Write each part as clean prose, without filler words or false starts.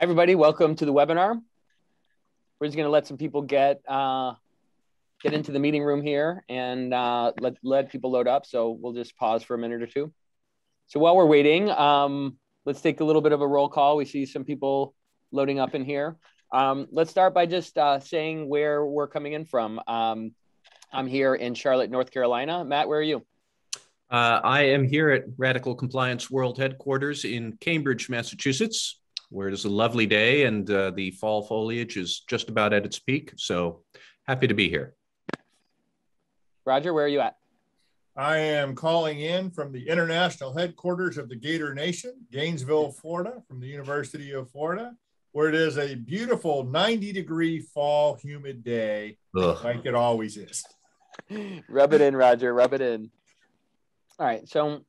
Everybody, welcome to the webinar. We're just going to let some people get into the meeting room here and let people load up. So we'll just pause for a minute or two. So while we're waiting, let's take a little bit of a roll call. We see some people loading up in here. Let's start by just saying where we're coming in from. I'm here in Charlotte, North Carolina. Matt, where are you? I am here at Radical Compliance World Headquarters in Cambridge, Massachusetts, where it is a lovely day and the fall foliage is just about at its peak. So happy to be here. Roger, where are you at? I am calling in from the international headquarters of the Gator Nation, Gainesville, Florida, from the University of Florida, where it is a beautiful 90-degree fall humid day, like it always is. Rub it in, Roger, rub it in. All right, so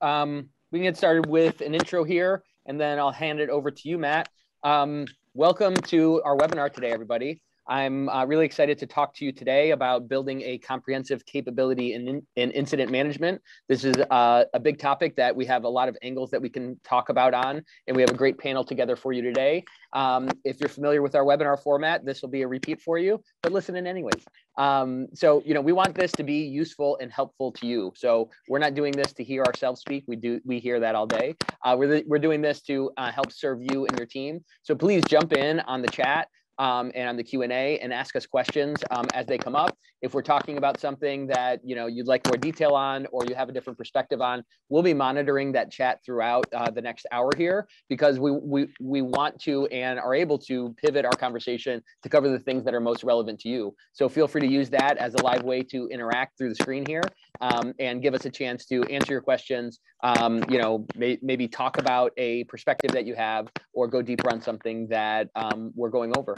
we can get started with an intro here, and then I'll hand it over to you, Matt. Welcome to our webinar today, everybody. I'm really excited to talk to you today about building a comprehensive capability in incident management. This is a big topic that we have a lot of angles that we can talk about on, and we have a great panel together for you today. If you're familiar with our webinar format, this will be a repeat for you, but listen in anyways. So, we want this to be useful and helpful to you. So we're not doing this to hear ourselves speak. We hear that all day. We're doing this to help serve you and your team. So please jump in on the chat and on the Q&A and ask us questions as they come up. If we're talking about something that you'd like more detail on or you have a different perspective on, we'll be monitoring that chat throughout the next hour here, because we want to and are able to pivot our conversation to cover the things that are most relevant to you. So feel free to use that as a live way to interact through the screen here and give us a chance to answer your questions, maybe talk about a perspective that you have or go deeper on something that we're going over.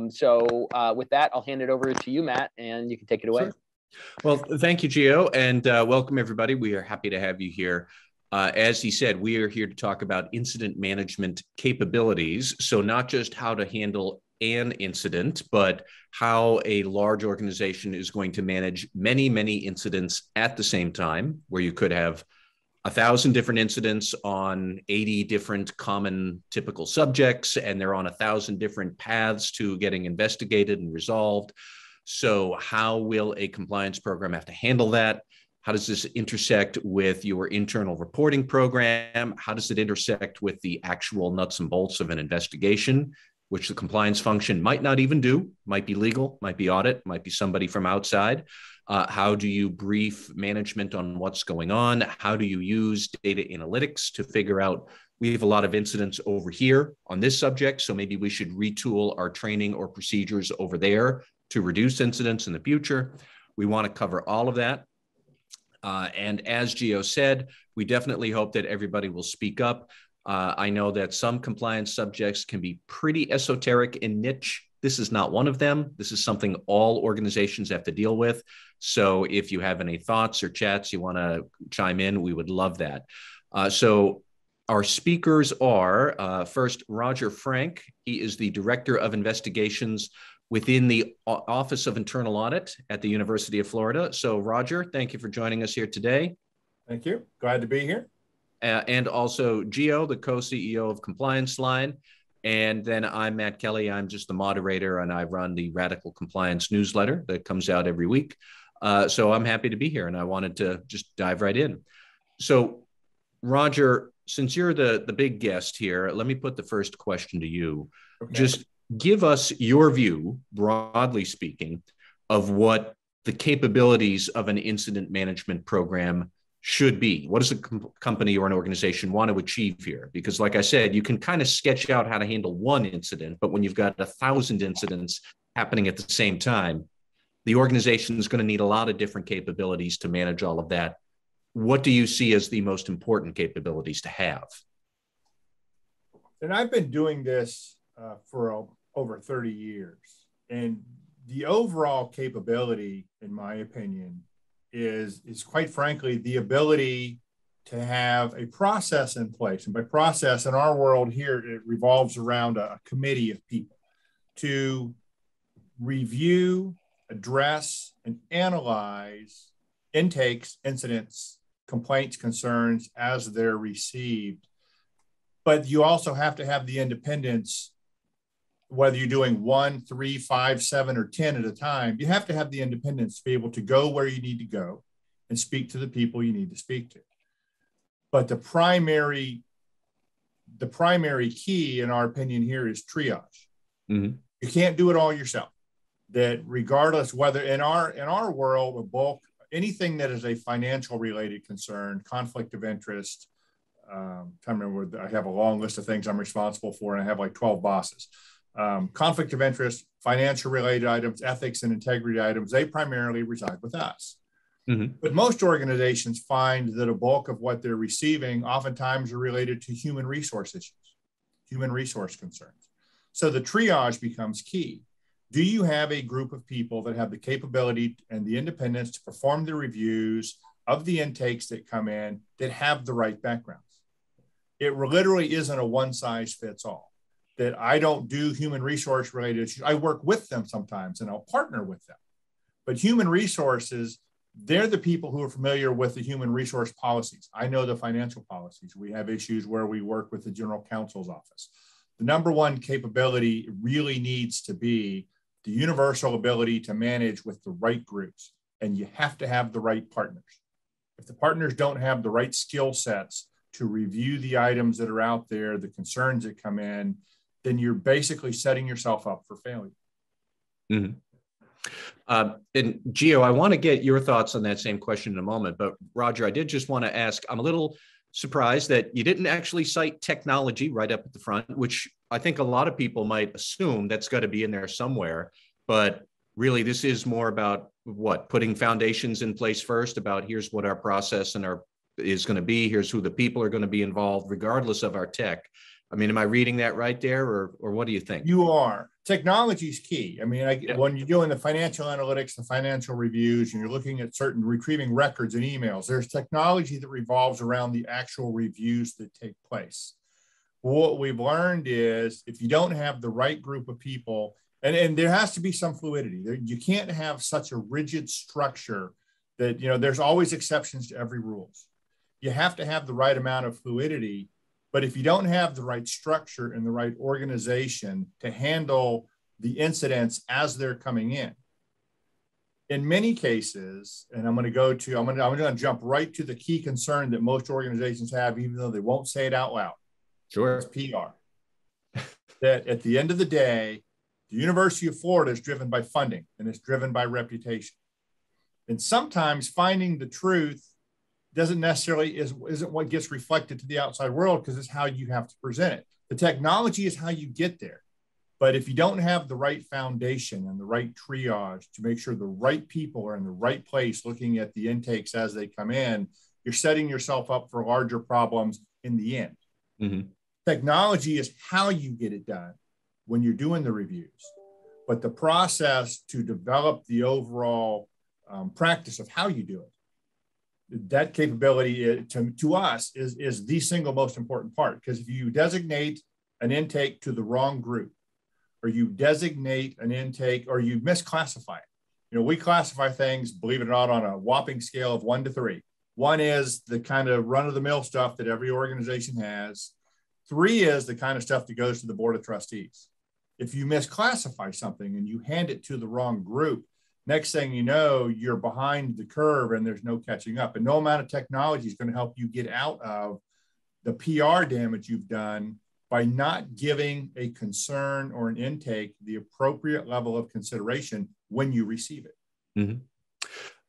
So with that, I'll hand it over to you, Matt, and you can take it away. Sure. Well, thank you, Gio, and welcome everybody. We are happy to have you here. As he said, we are here to talk about incident management capabilities. So not just how to handle an incident, but how a large organization is going to manage many, many incidents at the same time, where you could have 1,000 different incidents on 80 different common typical subjects, and they're on 1,000 different paths to getting investigated and resolved. So how will a compliance program have to handle that? How does this intersect with your internal reporting program? How does it intersect with the actual nuts and bolts of an investigation, which the compliance function might not even do, might be legal, might be audit, might be somebody from outside? How do you brief management on what's going on? How do you use data analytics to figure out, we have a lot of incidents over here on this subject, so maybe we should retool our training or procedures over there to reduce incidents in the future. We want to cover all of that. And as Gio said, we definitely hope that everybody will speak up. I know that some compliance subjects can be pretty esoteric and niche. This is not one of them. This is something all organizations have to deal with. So if you have any thoughts or chats you want to chime in, we would love that. So our speakers are first, Roger Frank. He is the Director of Investigations within the Office of Internal Audit at the University of Florida. So Roger, thank you for joining us here today. Thank you. Glad to be here. And also Gio, the co-CEO of Compliance Line. And then I'm Matt Kelly. I'm just the moderator, and I run the Radical Compliance newsletter that comes out every week. So I'm happy to be here, and I wanted to just dive right in. So Roger, since you're the big guest here, let me put the first question to you. Okay. Just give us your view, broadly speaking, of what the capabilities of an incident management program should be. What does a company or an organization want to achieve here? Because like I said, you can kind of sketch out how to handle one incident, but when you've got 1,000 incidents happening at the same time, the organization is going to need a lot of different capabilities to manage all of that. What do you see as the most important capabilities to have? And I've been doing this for over 30 years. And the overall capability, in my opinion, is quite frankly the ability to have a process in place. And by process in our world here, it revolves around a committee of people to review, address, and analyze intakes, incidents, complaints, concerns as they're received. But you also have to have the independence whether you're doing 1, 3, 5, 7, or 10 at a time, you have to have the independence to be able to go where you need to go and speak to the people you need to speak to. But the primary key, in our opinion, here is triage. Mm-hmm. You can't do it all yourself. That regardless whether in our world, a bulk, anything that is a financial related concern, conflict of interest, I remember I have a long list of things I'm responsible for, and I have like 12 bosses. Conflict of interest, financial related items, ethics and integrity items, they primarily reside with us. Mm-hmm. But most organizations find that a bulk of what they're receiving oftentimes are related to human resource issues, human resource concerns. So the triage becomes key. Do you have a group of people that have the capability and the independence to perform the reviews of the intakes that come in that have the right backgrounds? It literally isn't a one size fits all. That I don't do human resource related issues. I work with them sometimes and I'll partner with them. But human resources, they're the people who are familiar with the human resource policies. I know the financial policies. We have issues where we work with the general counsel's office. The number one capability really needs to be the universal ability to manage with the right groups. And you have to have the right partners. If the partners don't have the right skill sets to review the items that are out there, the concerns that come in, then you're basically setting yourself up for failure. Mm-hmm. And Gio, I want to get your thoughts on that same question in a moment, but Roger, I did just want to ask, I'm a little surprised that you didn't actually cite technology right up at the front, which I think a lot of people might assume that's got to be in there somewhere, but really this is more about what, putting foundations in place first, about here's what our process and is going to be, here's who the people are going to be involved, regardless of our tech. I mean, am I reading that right there, or what do you think? You are. Technology is key. I mean, when you're doing the financial analytics, the financial reviews, and you're looking at certain retrieving records and emails, there's technology that revolves around the actual reviews that take place. What we've learned is if you don't have the right group of people, and there has to be some fluidity. You can't have such a rigid structure that, there's always exceptions to every rules. You have to have the right amount of fluidity. But if you don't have the right structure and the right organization to handle the incidents as they're coming in many cases, and I'm going to jump right to the key concern that most organizations have, even though they won't say it out loud. Sure. It's PR. That at the end of the day, the University of Florida is driven by funding and it's driven by reputation. And sometimes finding the truth doesn't necessarily isn't what gets reflected to the outside world, because it's how you have to present it. The technology is how you get there. But if you don't have the right foundation and the right triage to make sure the right people are in the right place looking at the intakes as they come in, you're setting yourself up for larger problems in the end. Mm-hmm. Technology is how you get it done when you're doing the reviews. But the process to develop the overall practice of how you do it, that capability to us is the single most important part. Because if you designate an intake to the wrong group, or you designate an intake, or you misclassify it, we classify things, believe it or not, on a whopping scale of 1 to 3. 1 is the kind of run-of-the-mill stuff that every organization has. 3 is the kind of stuff that goes to the board of trustees. If you misclassify something and you hand it to the wrong group, next thing you know, you're behind the curve and there's no catching up. And no amount of technology is going to help you get out of the PR damage you've done by not giving a concern or an intake the appropriate level of consideration when you receive it. Mm-hmm.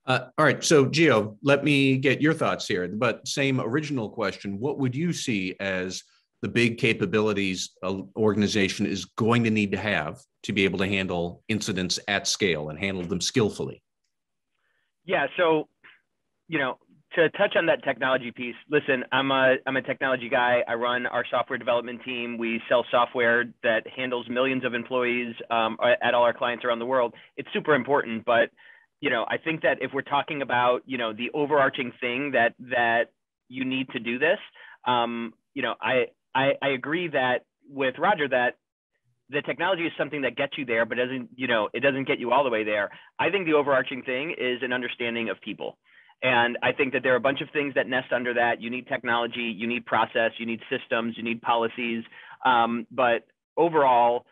All right. So, Gio, let me get your thoughts here. But same original question. What would you see as the big capabilities an organization is going to need to have to be able to handle incidents at scale and handle them skillfully? Yeah. So, to touch on that technology piece, listen, I'm a technology guy. I run our software development team. We sell software that handles millions of employees at all our clients around the world. It's super important, but I think that if we're talking about the overarching thing that you need to do this, I agree that with Roger that the technology is something that gets you there, but it doesn't get you all the way there. I think the overarching thing is an understanding of people. And I think that there are a bunch of things that nest under that. You need technology, you need process, you need systems, you need policies. But overall,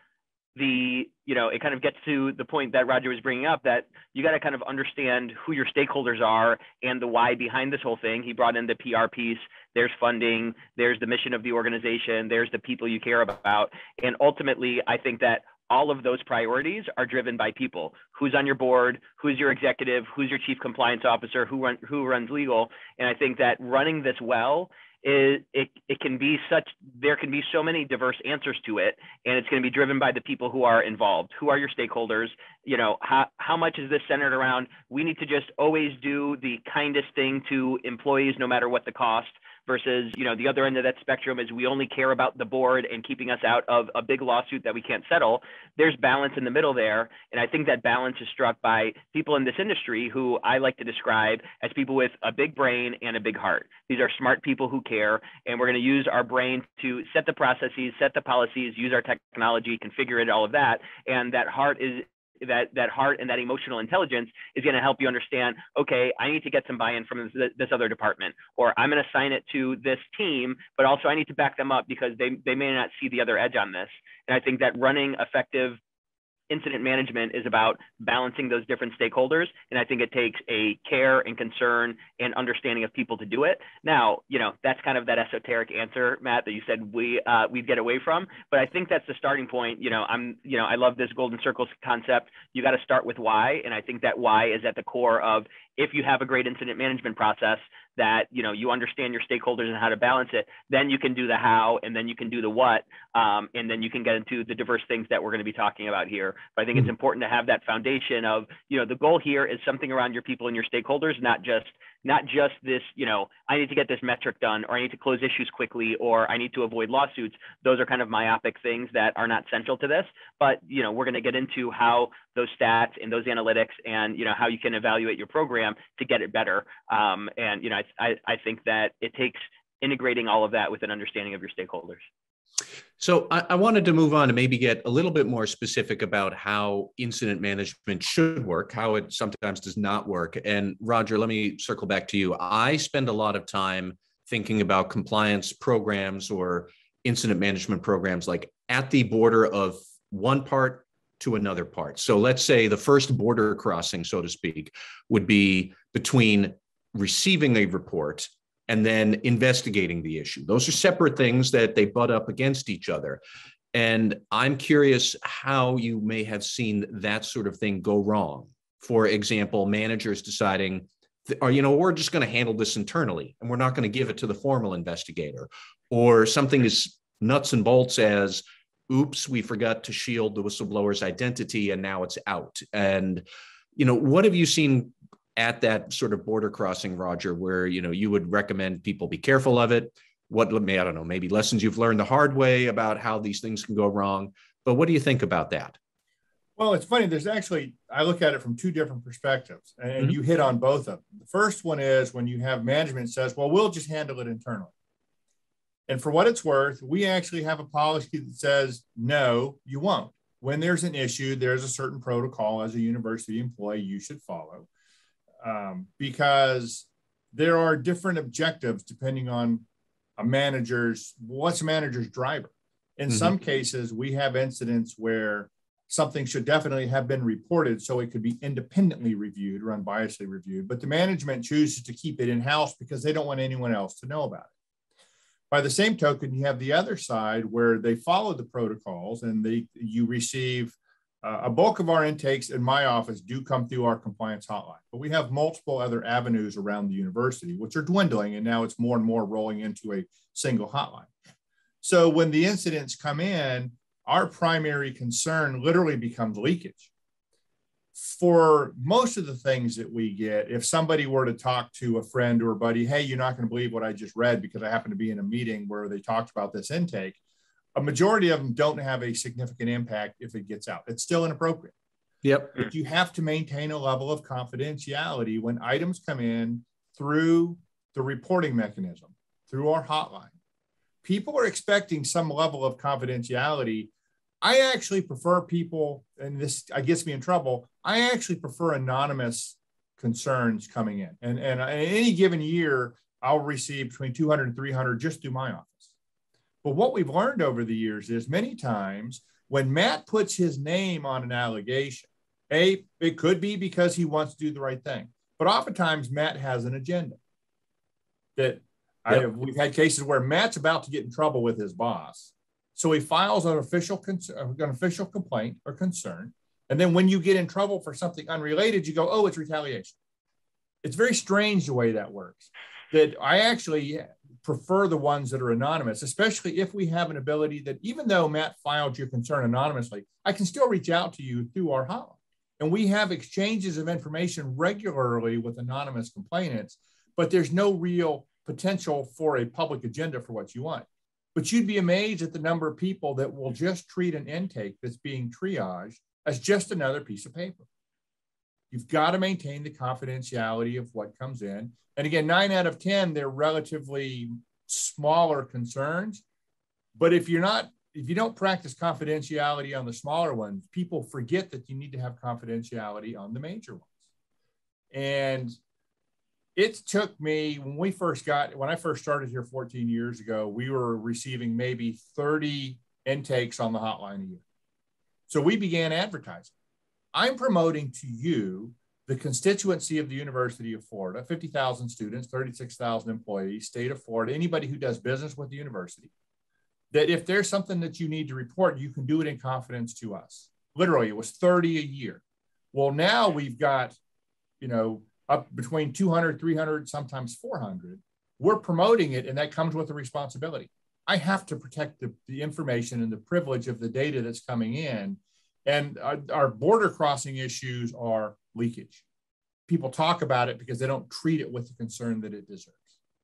it kind of gets to the point that Roger was bringing up, that you got to kind of understand who your stakeholders are and the why behind this whole thing. He brought in the PR piece. There's funding, there's the mission of the organization, there's the people you care about. And ultimately, I think that all of those priorities are driven by people. Who's on your board, who's your executive, who's your chief compliance officer, who runs legal. And I think that running this well, it can be there can be so many diverse answers to it, and it's going to be driven by the people who are involved. Who are your stakeholders? How much is this centered around, we need to just always do the kindest thing to employees no matter what the cost, versus, the other end of that spectrum is we only care about the board and keeping us out of a big lawsuit that we can't settle. There's balance in the middle there. And I think that balance is struck by people in this industry who I like to describe as people with a big brain and a big heart. These are smart people who care, and we're going to use our brain to set the processes, set the policies, use our technology, configure it, all of that. And that heart is that heart and that emotional intelligence is going to help you understand, okay, I need to get some buy-in from this other department, or I'm going to assign it to this team, but also I need to back them up because they may not see the other edge on this. And I think that running effective incident management is about balancing those different stakeholders. And I think it takes a care and concern and understanding of people to do it. Now, that's kind of that esoteric answer, Matt, that you said we'd get away from. But I think that's the starting point. I love this golden circles concept. You got to start with why. And I think that why is at the core of, if you have a great incident management process that, you understand your stakeholders and how to balance it, then you can do the how, and then you can do the what, and then you can get into the diverse things that we're going to be talking about here. But I think it's important to have that foundation of, the goal here is something around your people and your stakeholders, not just this, I need to get this metric done, or I need to close issues quickly, or I need to avoid lawsuits. Those are kind of myopic things that are not central to this. But, we're going to get into how those stats and those analytics and, how you can evaluate your program to get it better. I think that it takes integrating all of that with an understanding of your stakeholders. So I wanted to move on and maybe get a little bit more specific about how incident management should work, how it sometimes does not work. And Roger, let me circle back to you. I spend a lot of time thinking about compliance programs or incident management programs like at the border of one part to another part. So let's say the first border crossing, so to speak, would be between receiving a report and then investigating the issue. Those are separate things that they butt up against each other. And I'm curious how you may have seen that sort of thing go wrong. For example, managers deciding, we're just going to handle this internally and we're not going to give it to the formal investigator. Or something as nuts and bolts as, oops, we forgot to shield the whistleblower's identity and now it's out. And, what have you seen at that sort of border crossing, Roger, where, you would recommend people be careful of it? What, I don't know, maybe lessons you've learned the hard way about how these things can go wrong. But what do you think about that? Well, it's funny. I look at it from two different perspectives, and you hit on both of them. The first one is when you have management says, well, we'll just handle it internally. And for what it's worth, we actually have a policy that says, no, you won't. When there's an issue, there's a certain protocol as a university employee you should follow. Because there are different objectives depending on what's a manager's driver. In some cases, we have incidents where something should definitely have been reported so it could be independently reviewed or unbiasedly reviewed, but the management chooses to keep it in-house because they don't want anyone else to know about it. By the same token, you have the other side where they follow the protocols and you receive a bulk of our intakes in my office do come through our compliance hotline, but we have multiple other avenues around the university, which are dwindling. And now it's more and more rolling into a single hotline. So when the incidents come in, our primary concern literally becomes leakage. For most of the things that we get, if somebody were to talk to a friend or a buddy, hey, you're not going to believe what I just read because I happen to be in a meeting where they talked about this intake, a majority of them don't have a significant impact if it gets out. It's still inappropriate. Yep. But you have to maintain a level of confidentiality when items come in through the reporting mechanism, through our hotline. People are expecting some level of confidentiality. I actually prefer people, and this gets me in trouble, I actually prefer anonymous concerns coming in. And in any given year, I'll receive between 200 and 300 just through my office. But what we've learned over the years is many times When Matt puts his name on an allegation, it could be because he wants to do the right thing, but oftentimes Matt has an agenda. We've had cases where Matt's about to get in trouble with his boss, so he files an official complaint or concern, and then when you get in trouble for something unrelated, you go, "Oh, it's retaliation." It's very strange the way that works. That I actually prefer the ones that are anonymous, especially if we have an ability that even though Matt filed your concern anonymously, I can still reach out to you through our hotline. And we have exchanges of information regularly with anonymous complainants, but there's no real potential for a public agenda for what you want. But you'd be amazed at the number of people that will just treat an intake that's being triaged as just another piece of paper. You've got to maintain the confidentiality of what comes in. And again, 9 out of 10, they're relatively smaller concerns. But if you don't practice confidentiality on the smaller ones, people forget that you need to have confidentiality on the major ones. And it took me, when I first started here 14 years ago, we were receiving maybe 30 intakes on the hotline a year. So we began advertising. I'm promoting to you the constituency of the University of Florida, 50,000 students, 36,000 employees, state of Florida, anybody who does business with the university, that if there's something that you need to report, you can do it in confidence to us. Literally, it was 30 a year. Well, now we've got, up between 200, 300, sometimes 400. We're promoting it, and that comes with a responsibility. I have to protect the information and the privilege of the data that's coming in. And our border crossing issues are leakage. People talk about it because they don't treat it with the concern that it deserves.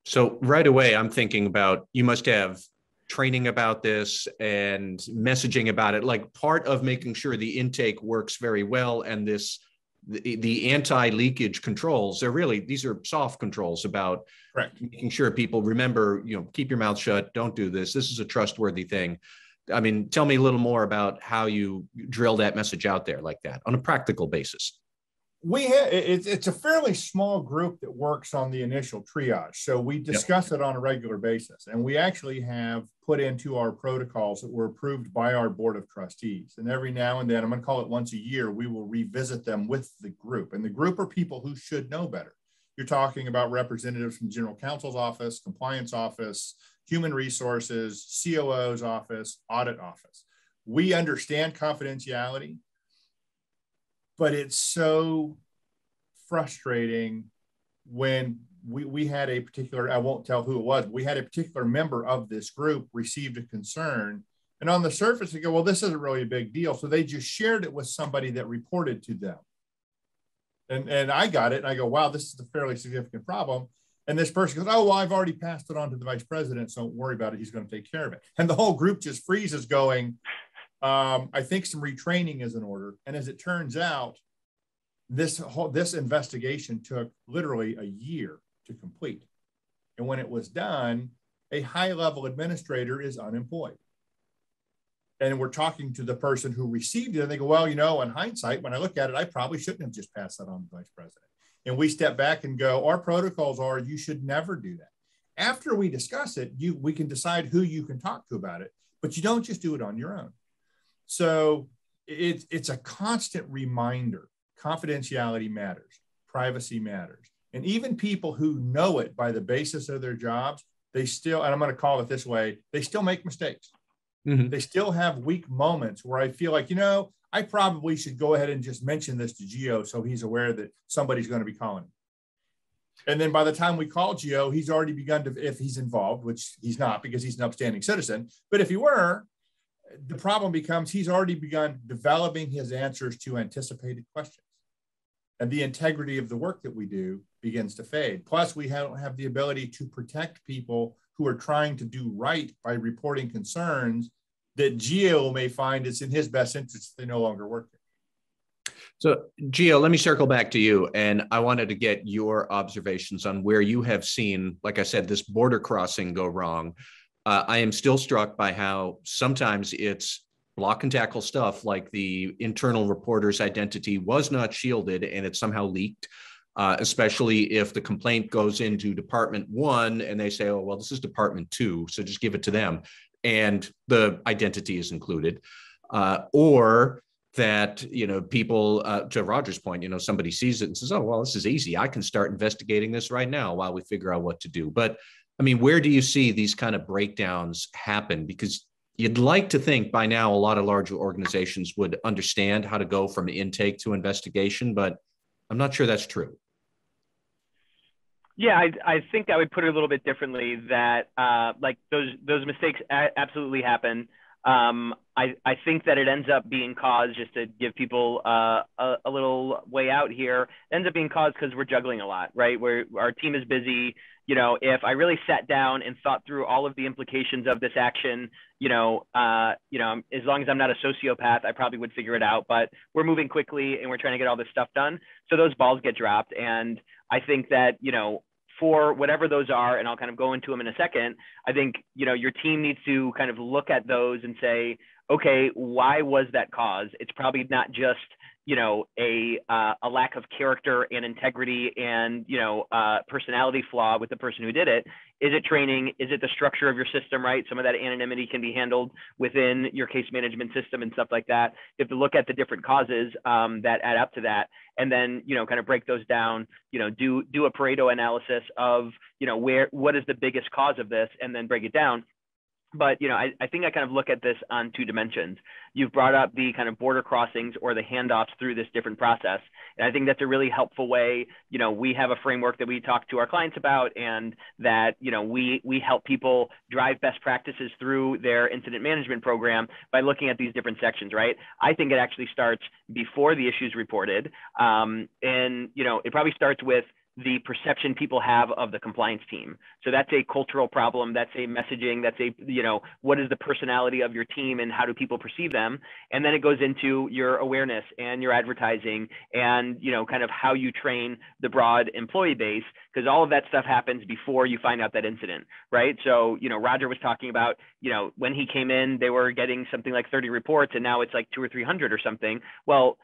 So right away, I'm thinking about, you must have training about this and messaging about it, like part of making sure the intake works very well. And the anti-leakage controls, these are soft controls about Correct. Making sure people remember, keep your mouth shut, don't do this. This is a trustworthy thing. I mean, tell me a little more about how you drill that message out there like that on a practical basis. It's a fairly small group that works on the initial triage. So we discuss it on a regular basis. And we actually have put into our protocols that were approved by our board of trustees. And every now and then, I'm going to call it once a year, we will revisit them with the group. And the group are people who should know better. You're talking about representatives from general counsel's office, compliance office, human resources, COO's office, audit office. We understand confidentiality, but it's so frustrating when we had a particular, I won't tell who it was, we had a particular member of this group received a concern. And on the surface, they go, well, this isn't really a big deal. So they just shared it with somebody that reported to them. And I got it. And I go, wow, this is a fairly significant problem. And this person goes, oh, well, I've already passed it on to the vice president, so don't worry about it. He's going to take care of it. And the whole group just freezes going, I think some retraining is in order. And as it turns out, this investigation took literally a year to complete. And when it was done, a high-level administrator is unemployed. And we're talking to the person who received it, and they go, well, in hindsight, when I look at it, I probably shouldn't have just passed that on to the vice president. And we step back and go, our protocols are you should never do that. After we discuss it, we can decide who you can talk to about it, but you don't just do it on your own. So it's a constant reminder. Confidentiality matters. Privacy matters. And even people who know it by the basis of their jobs, they still, and I'm going to call it this way, they still make mistakes. Mm-hmm. They still have weak moments where I feel like, I probably should go ahead and just mention this to Gio so he's aware that somebody's going to be calling him. And then by the time we call Gio, he's already begun to, if he's involved, which he's not because he's an upstanding citizen, but if he were, the problem becomes he's already begun developing his answers to anticipated questions. And the integrity of the work that we do begins to fade. Plus, we don't have the ability to protect people who are trying to do right by reporting concerns that Gio may find it's in his best interest if they no longer work there. So, Gio, let me circle back to you. And I wanted to get your observations on where you have seen, like I said, this border crossing go wrong. I am still struck by how sometimes it's block and tackle stuff, like the internal reporter's identity was not shielded and it somehow leaked, especially if the complaint goes into Department 1 and they say, oh, well, this is Department 2, so just give it to them. And the identity is included. or that, people, to Roger's point, somebody sees it and says, oh, well, this is easy. I can start investigating this right now while we figure out what to do. But I mean, where do you see these kind of breakdowns happen? Because you'd like to think by now a lot of larger organizations would understand how to go from intake to investigation, but I'm not sure that's true. Yeah, I think I would put it a little bit differently, that like those mistakes absolutely happen. I think that it ends up being caused, just to give people a little way out here, it ends up being caused because we're juggling a lot, right? Where our team is busy. If I really sat down and thought through all of the implications of this action, as long as I'm not a sociopath, I probably would figure it out. But we're moving quickly and we're trying to get all this stuff done, so those balls get dropped. And I think that, for whatever those are, and I'll kind of go into them in a second, I think, your team needs to kind of look at those and say, okay, why was that cause? It's probably not just, a lack of character and integrity and, personality flaw with the person who did it. Is it training? Is it the structure of your system, right? Some of that anonymity can be handled within your case management system and stuff like that. You have to look at the different causes that add up to that, and then, kind of break those down, do a Pareto analysis of, what is the biggest cause of this, and then break it down. But, I think I kind of look at this on two dimensions. You've brought up the kind of border crossings or the handoffs through this different process. And I think that's a really helpful way. We have a framework that we talk to our clients about, and that, we help people drive best practices through their incident management program by looking at these different sections, right? I think it actually starts before the issue is reported. And, it probably starts with the perception people have of the compliance team. So that's a cultural problem. That's a messaging. That's a, what is the personality of your team and how do people perceive them? And then it goes into your awareness and your advertising and, kind of how you train the broad employee base, because all of that stuff happens before you find out that incident, right? So, Roger was talking about, when he came in, they were getting something like 30 reports, and now it's like 200 or 300 or something. Well,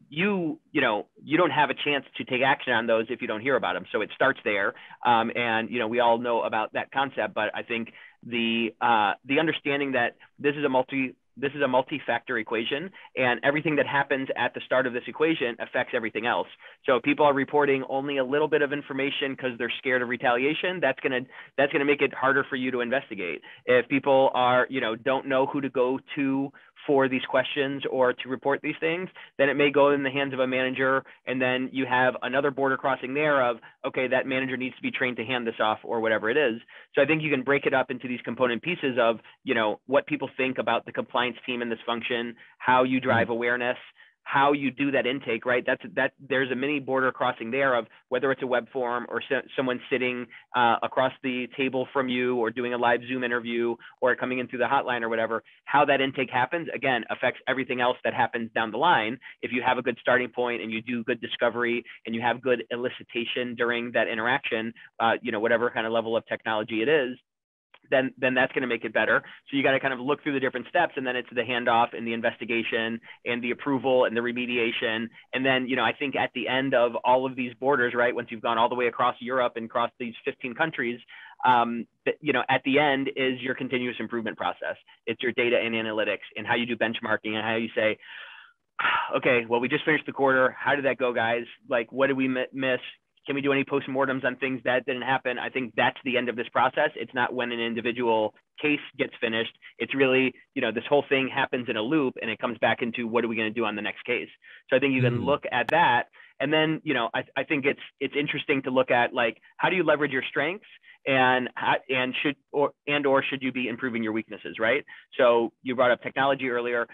you don't have a chance to take action on those if you don't hear about them. So it starts there. And, we all know about that concept, but I think the understanding that this is a multi-factor equation, and everything that happens at the start of this equation affects everything else. So if people are reporting only a little bit of information because they're scared of retaliation, that's gonna make it harder for you to investigate. If people are, don't know who to go to for these questions or to report these things, then it may go in the hands of a manager, and then you have another border crossing there of, okay, that manager needs to be trained to hand this off or whatever it is. So I think you can break it up into these component pieces of, what people think about the compliance team in this function, how you drive awareness, how you do that intake, right? There's a mini border crossing there of whether it's a web form or someone sitting across the table from you, or doing a live Zoom interview, or coming in through the hotline or whatever. How that intake happens, again, affects everything else that happens down the line. If you have a good starting point and you do good discovery and you have good elicitation during that interaction, whatever kind of level of technology it is, then that's going to make it better. So you got to kind of look through the different steps, and then it's the handoff and the investigation and the approval and the remediation. And then, I think at the end of all of these borders, right, once you've gone all the way across Europe and across these 15 countries, at the end is your continuous improvement process. It's your data and analytics and how you do benchmarking and how you say, okay, well, we just finished the quarter. How did that go, guys? Like, what did we miss? Can we do any postmortems on things that didn't happen? I think that's the end of this process. It's not when an individual case gets finished. It's really, this whole thing happens in a loop, and it comes back into what are we going to do on the next case? So I think you can look at that. And then, I think it's interesting to look at, like, how do you leverage your strengths, and should you be improving your weaknesses, right? So you brought up technology earlier.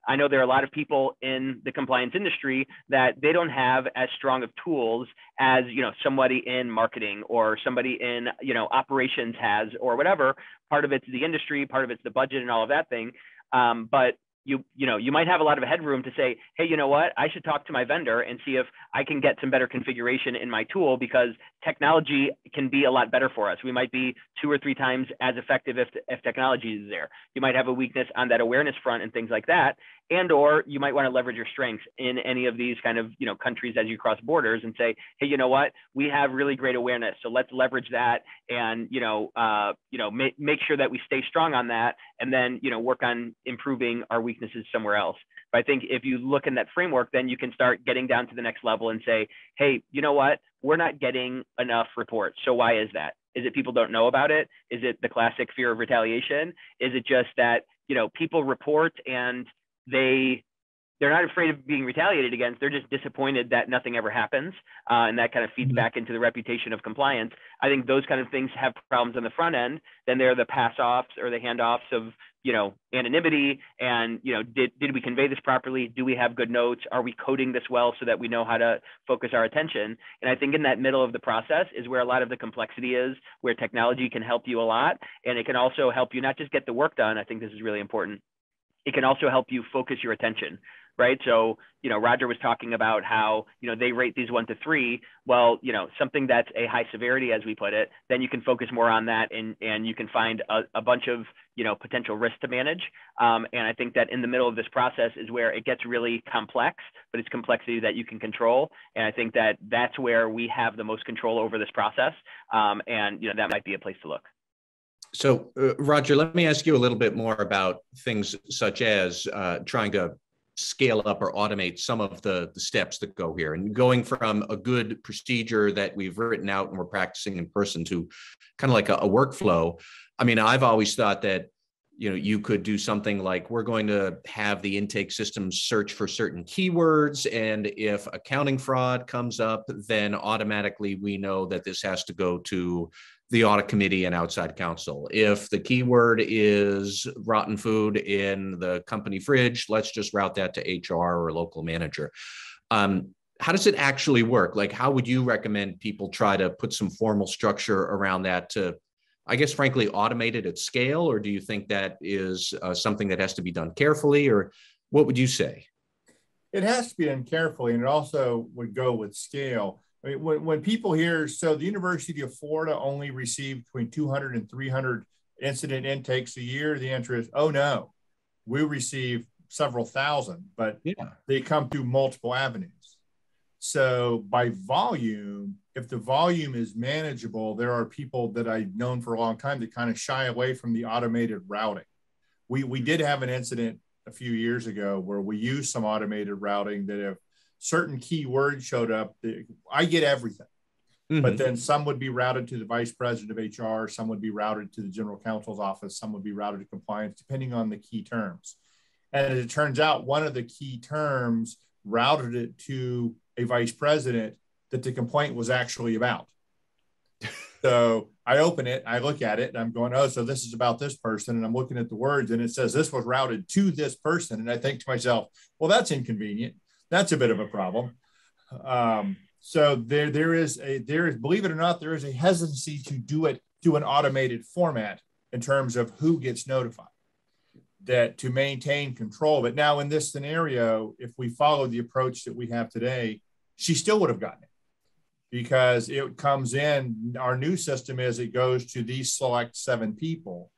I know there are a lot of people in the compliance industry that they don't have as strong of tools as, somebody in marketing or somebody in, operations has, or whatever. Part of it's the industry, part of it's the budget and all of that thing. But you might have a lot of headroom to say, hey, you know what? I should talk to my vendor and see if I can get some better configuration in my tool, because technology can be a lot better for us. We might be 2 or 3 times as effective if technology is there. You might have a weakness on that awareness front and things like that. And or you might want to leverage your strengths in any of these kind of, countries as you cross borders and say, hey, you know what, we have really great awareness, so let's leverage that and make sure that we stay strong on that, and then work on improving our weaknesses somewhere else. But I think if you look in that framework, then you can start getting down to the next level and say, hey, you know what, we're not getting enough reports. So why is that? Is it people don't know about it? Is it the classic fear of retaliation? Is it just that, people report and they're not afraid of being retaliated against. They're just disappointed that nothing ever happens. And that kind of feeds back into the reputation of compliance. I think those kind of things have problems on the front end. Then they're the pass offs or the handoffs of, anonymity. And, did we convey this properly? Do we have good notes? Are we coding this well so that we know how to focus our attention? And I think in that middle of the process is where a lot of the complexity is, where technology can help you a lot. And it can also help you not just get the work done. I think this is really important. It can also help you focus your attention, right? So, Roger was talking about how, they rate these 1 to 3. Well, something that's a high severity, as we put it, then you can focus more on that and you can find a bunch of, potential risks to manage. And I think that in the middle of this process is where it gets really complex, but it's complexity that you can control. And I think that that's where we have the most control over this process. And, that might be a place to look. So, Roger, let me ask you a little bit more about things such as trying to scale up or automate some of the steps that go here, and going from a good procedure that we've written out and we're practicing in person to kind of like a workflow. I mean, I've always thought that, you could do something like, we're going to have the intake system search for certain keywords. And if accounting fraud comes up, then automatically we know that this has to go to the audit committee and outside counsel. If the keyword is rotten food in the company fridge, let's just route that to HR or local manager. How does it actually work? Like, how would you recommend people try to put some formal structure around that to, I guess, frankly, automate it at scale? Or do you think that is something that has to be done carefully? Or what would you say? It has to be done carefully, and it also would go with scale. I mean, when people hear, so the University of Florida only received between 200 and 300 incident intakes a year, the answer is, oh no, we receive several thousand, but they come through multiple avenues. So by volume, if the volume is manageable, there are people that I've known for a long time that kind of shy away from the automated routing. We did have an incident a few years ago where we used some automated routing that if certain keywords showed up, I get everything, but then some would be routed to the vice president of HR, some would be routed to the general counsel's office, some would be routed to compliance, depending on the key terms. And as it turns out, one of the key terms routed it to a vice president that the complaint was actually about. So I open it, I look at it, and I'm going, oh, so this is about this person. And I'm looking at the words, and it says this was routed to this person. And I think to myself, well, that's inconvenient. That's a bit of a problem. So there is, believe it or not, there is a hesitancy to do it to an automated format in terms of who gets notified, that to maintain control of it. Now, in this scenario, if we follow the approach that we have today, she still would have gotten it because it comes in. Our new system is it goes to these select 7 people,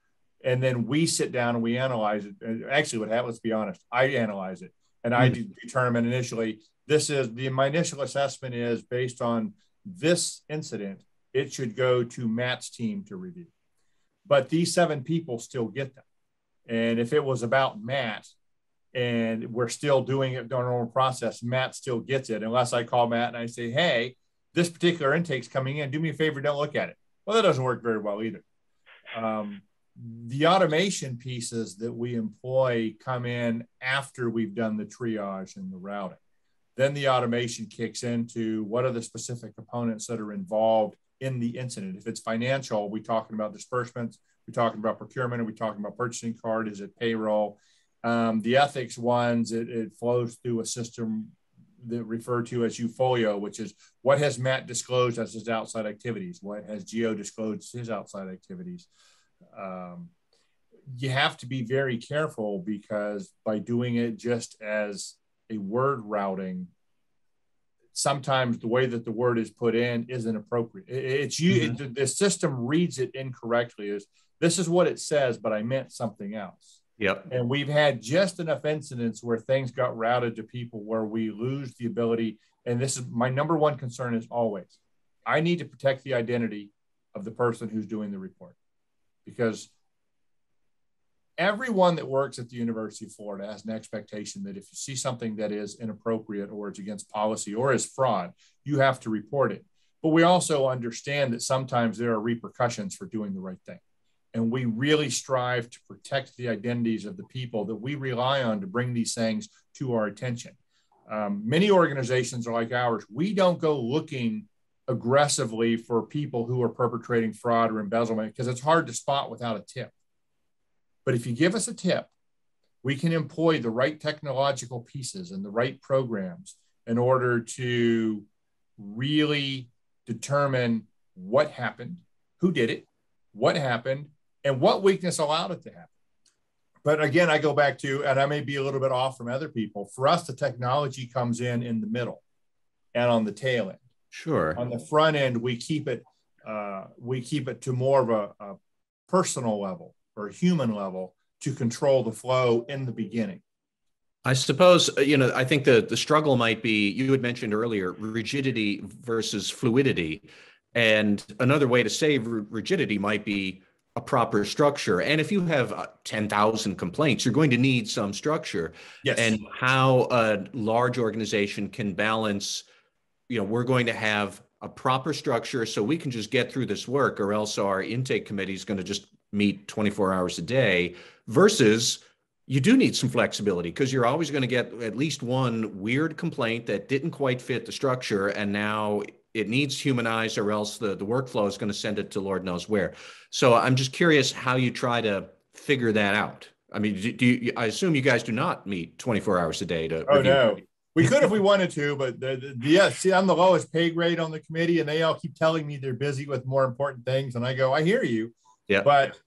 and then we sit down and we analyze it. Actually, what happens, let's be honest, I analyze it. And I determine initially, my initial assessment is based on this incident, it should go to Matt's team to review. But these 7 people still get them. And if it was about Matt and we're still doing it during our normal process, Matt still gets it, unless I call Matt and I say, hey, this particular intake's coming in, do me a favor, don't look at it. Well, that doesn't work very well either. The automation pieces that we employ come in after we've done the triage and the routing. Then the automation kicks into what are the specific components that are involved in the incident. If it's financial, are we talking about disbursements? Are we talking about procurement? Are we talking about purchasing card? Is it payroll? The ethics ones, it flows through a system that referred to as Ufolio, which is what has Matt disclosed as his outside activities? What has Geo disclosed his outside activities? You have to be very careful because by doing it just as a word routing, sometimes the way that the word is put in isn't appropriate. The system reads it incorrectly as this is what it says, but I meant something else. Yep. And we've had just enough incidents where things got routed to people where we lose the ability. And this is my number one concern is always, I need to protect the identity of the person who's doing the report, because everyone that works at the University of Florida has an expectation that if you see something that is inappropriate or it's against policy or is fraud, you have to report it. But we also understand that sometimes there are repercussions for doing the right thing. And we really strive to protect the identities of the people that we rely on to bring these things to our attention. Many organizations are like ours. We don't go looking aggressively for people who are perpetrating fraud or embezzlement because it's hard to spot without a tip. But if you give us a tip, we can employ the right technological pieces and the right programs in order to really determine what happened, who did it, what happened, and what weakness allowed it to happen. But again, I go back to, and I may be a little bit off from other people, for us, the technology comes in the middle and on the tail end. Sure. On the front end, we keep it to more of a personal level or human level to control the flow in the beginning. I suppose, I think the struggle might be, you had mentioned earlier, rigidity versus fluidity. And another way to say rigidity might be a proper structure. And if you have 10,000 complaints, you're going to need some structure. Yes. And how a large organization can balance, we're going to have a proper structure so we can just get through this work, or else our intake committee is going to just meet 24 hours a day, versus you do need some flexibility because you're always going to get at least one weird complaint that didn't quite fit the structure. And now it needs human eyes, or else the workflow is going to send it to Lord knows where. So I'm just curious how you try to figure that out. I mean, I assume you guys do not meet 24 hours a day to review. No. We could if we wanted to, but see, I'm the lowest pay grade on the committee, and they all keep telling me they're busy with more important things. And I go, I hear you. Yeah. But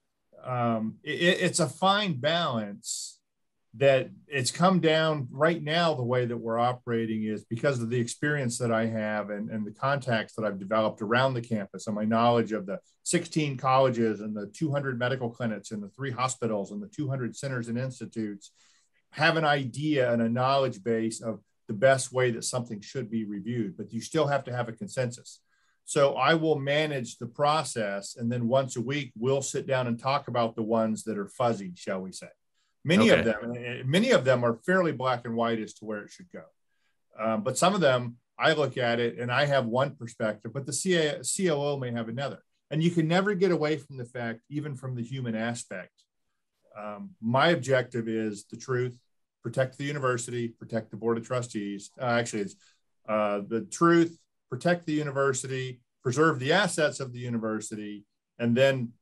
it's a fine balance that it's come down right now. The way that we're operating is because of the experience that I have and the contacts that I've developed around the campus and my knowledge of the 16 colleges and the 200 medical clinics and the 3 hospitals and the 200 centers and institutes, have an idea and a knowledge base of the best way that something should be reviewed, but you still have to have a consensus. So I will manage the process, and then once a week, we'll sit down and talk about the ones that are fuzzy, shall we say. Many of them are fairly black and white as to where it should go. But some of them, I look at it and I have one perspective, but the COO may have another. And you can never get away from the fact, even from the human aspect. My objective is the truth, protect the university, protect the board of trustees. Actually, it's the truth, protect the university, preserve the assets of the university. And then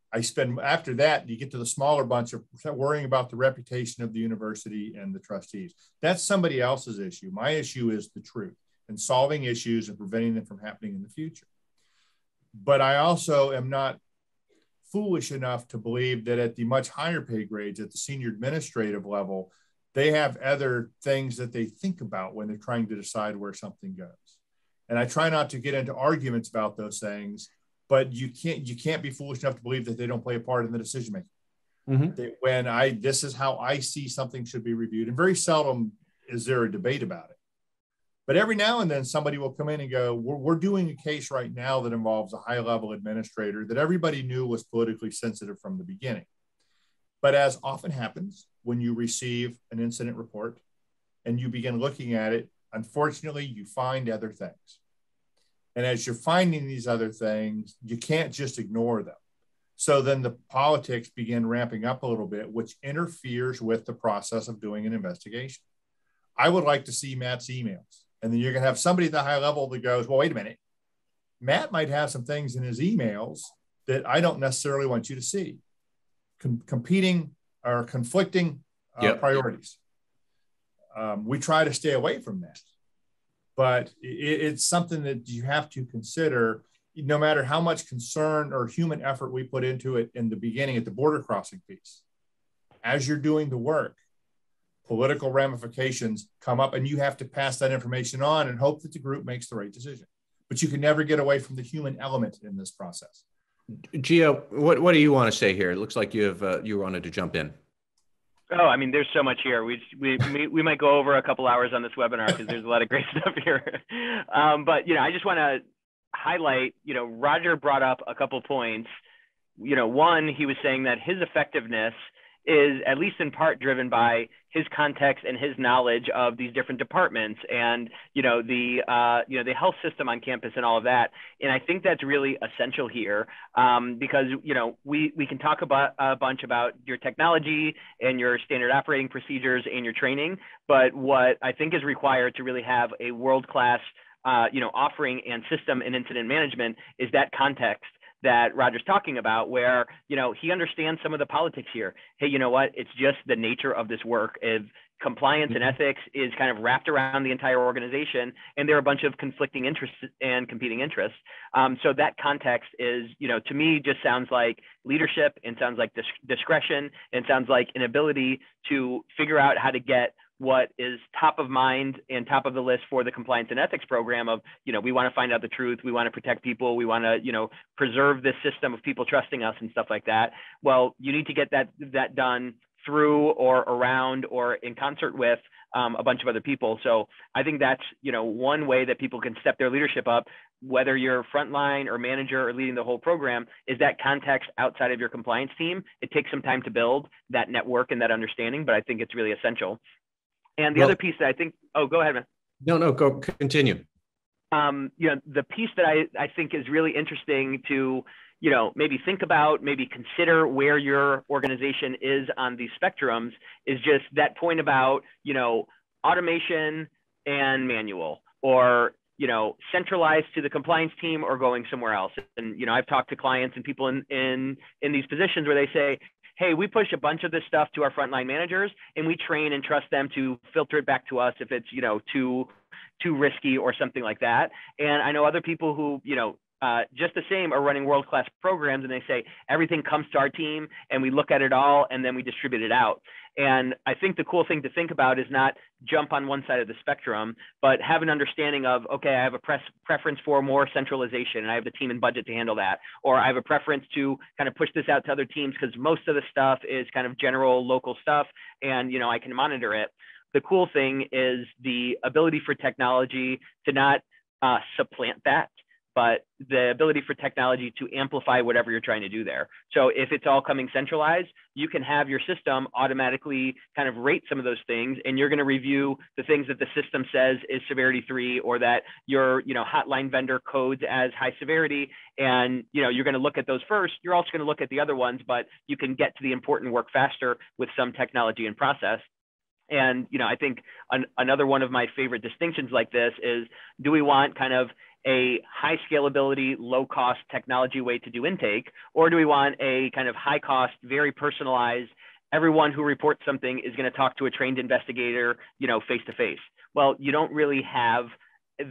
after that, you get to the smaller bunch of worrying about the reputation of the university and the trustees. That's somebody else's issue. My issue is the truth and solving issues and preventing them from happening in the future. But I also am not foolish enough to believe that at the much higher pay grades, at the senior administrative level, they have other things that they think about when they're trying to decide where something goes. And I try not to get into arguments about those things, but you can't be foolish enough to believe that they don't play a part in the decision making. Mm-hmm. This is how I see something should be reviewed, and very seldom is there a debate about it. But every now and then somebody will come in and go, we're doing a case right now that involves a high-level administrator that everybody knew was politically sensitive from the beginning. But as often happens, when you receive an incident report and you begin looking at it, unfortunately, you find other things. And as you're finding these other things, you can't just ignore them. So then the politics begin ramping up a little bit, which interferes with the process of doing an investigation. I would like to see Matt's emails. And then you're going to have somebody at the high level that goes, well, wait a minute. Matt might have some things in his emails that I don't necessarily want you to see. Competing or conflicting priorities. We try to stay away from that. But it's something that you have to consider, no matter how much concern or human effort we put into it in the beginning at the border crossing piece. As you're doing the work, political ramifications come up and you have to pass that information on and hope that the group makes the right decision. But you can never get away from the human element in this process. Gio, what do you want to say here? It looks like you wanted to jump in. Oh, I mean, there's so much here. We might go over a couple hours on this webinar because there's a lot of great stuff here. But, I just want to highlight, Roger brought up a couple points. One, he was saying that his effectiveness is at least in part driven by his context and his knowledge of these different departments and, the health system on campus and all of that. And I think that's really essential here because, we can talk about a bunch about your technology and your standard operating procedures and your training. But what I think is required to really have a world-class, offering and system and incident management is that context that Roger's talking about where, he understands some of the politics here. Hey, you know what? It's just the nature of this work. If compliance and ethics is kind of wrapped around the entire organization, and there are a bunch of conflicting interests and competing interests. So that context is, to me, just sounds like leadership and sounds like discretion and sounds like an ability to figure out how to get what is top of mind and top of the list for the compliance and ethics program of, we want to find out the truth. We want to protect people. We want to, preserve this system of people trusting us and stuff like that. Well, you need to get that done through or around or in concert with a bunch of other people. So I think that's, one way that people can step their leadership up, whether you're frontline or manager or leading the whole program, is that context outside of your compliance team. It takes some time to build that network and that understanding, but I think it's really essential. And the other piece that I think, go ahead, man. No, go continue. The piece that I think is really interesting to, maybe think about, maybe consider where your organization is on these spectrums is just that point about, automation and manual or, centralized to the compliance team or going somewhere else. And, I've talked to clients and people in these positions where they say, hey, we push a bunch of this stuff to our frontline managers and we train and trust them to filter it back to us if it's, too risky or something like that. And I know other people who, just the same are running world-class programs and they say everything comes to our team and we look at it all and then we distribute it out. And I think the cool thing to think about is not jump on one side of the spectrum, but have an understanding of, okay, I have a preference for more centralization and I have the team and budget to handle that. Or I have a preference to kind of push this out to other teams because most of the stuff is kind of general local stuff and, I can monitor it. The cool thing is the ability for technology to not supplant that, but the ability for technology to amplify whatever you're trying to do there. So if it's all coming centralized, you can have your system automatically kind of rate some of those things, and you're going to review the things that the system says is severity 3 or that your hotline vendor codes as high severity, and you're going to look at those first. You're also going to look at the other ones, but you can get to the important work faster with some technology and process. And I think another one of my favorite distinctions like this is, do we want kind of a high scalability, low cost technology way to do intake, or do we want a kind of high cost, very personalized, everyone who reports something is going to talk to a trained investigator, face to face? Well, you don't really have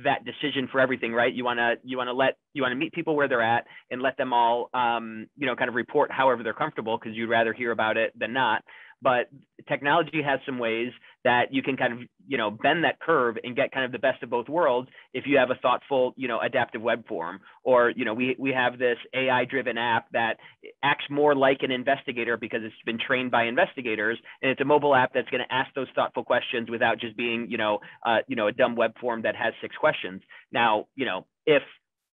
that decision for everything, right? You want to meet people where they're at and let them all, kind of report however they're comfortable because you'd rather hear about it than not. But technology has some ways that you can kind of, bend that curve and get kind of the best of both worlds if you have a thoughtful, adaptive web form. Or, we have this AI-driven app that acts more like an investigator because it's been trained by investigators. And it's a mobile app that's going to ask those thoughtful questions without just being, a dumb web form that has 6 questions. Now, if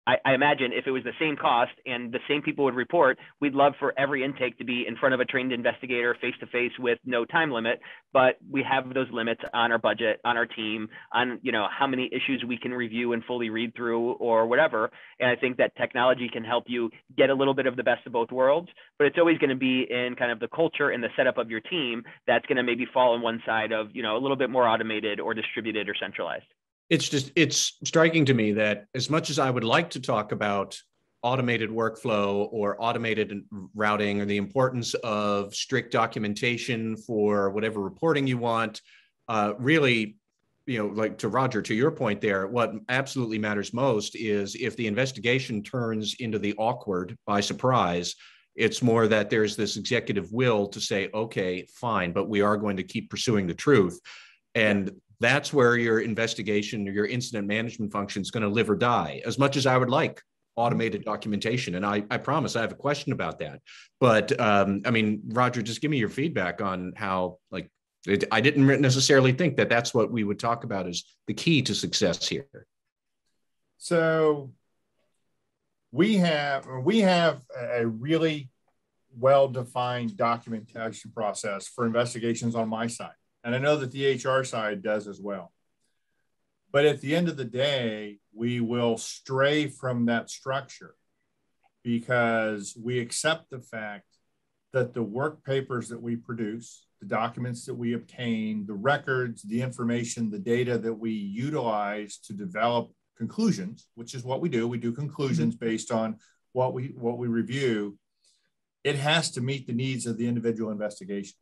I imagine if it was the same cost and the same people would report, we'd love for every intake to be in front of a trained investigator face-to-face with no time limit, but we have those limits on our budget, on our team, on, how many issues we can review and fully read through or whatever. And I think that technology can help you get a little bit of the best of both worlds, but it's always going to be in kind of the culture and the setup of your team that's going to maybe fall on one side of, a little bit more automated or distributed or centralized. It's striking to me that as much as I would like to talk about automated workflow or automated routing or the importance of strict documentation for whatever reporting you want, really, like to Roger, to your point there, what absolutely matters most is if the investigation turns into the awkward by surprise, it's more that there's this executive will to say, okay, fine, but we are going to keep pursuing the truth. And that's where your investigation or your incident management function is going to live or die. As much as I would like automated documentation. And I promise I have a question about that. But I mean, Roger, just give me your feedback on how, like, I didn't necessarily think that that's what we would talk about as the key to success here. So we have a really well-defined documentation process for investigations on my side. And I know that the HR side does as well. But at the end of the day, we will stray from that structure because we accept the fact that the work papers that we produce, the documents that we obtain, the records, the information, the data that we utilize to develop conclusions, which is what we do. We do conclusions based on what we review. It has to meet the needs of the individual investigation.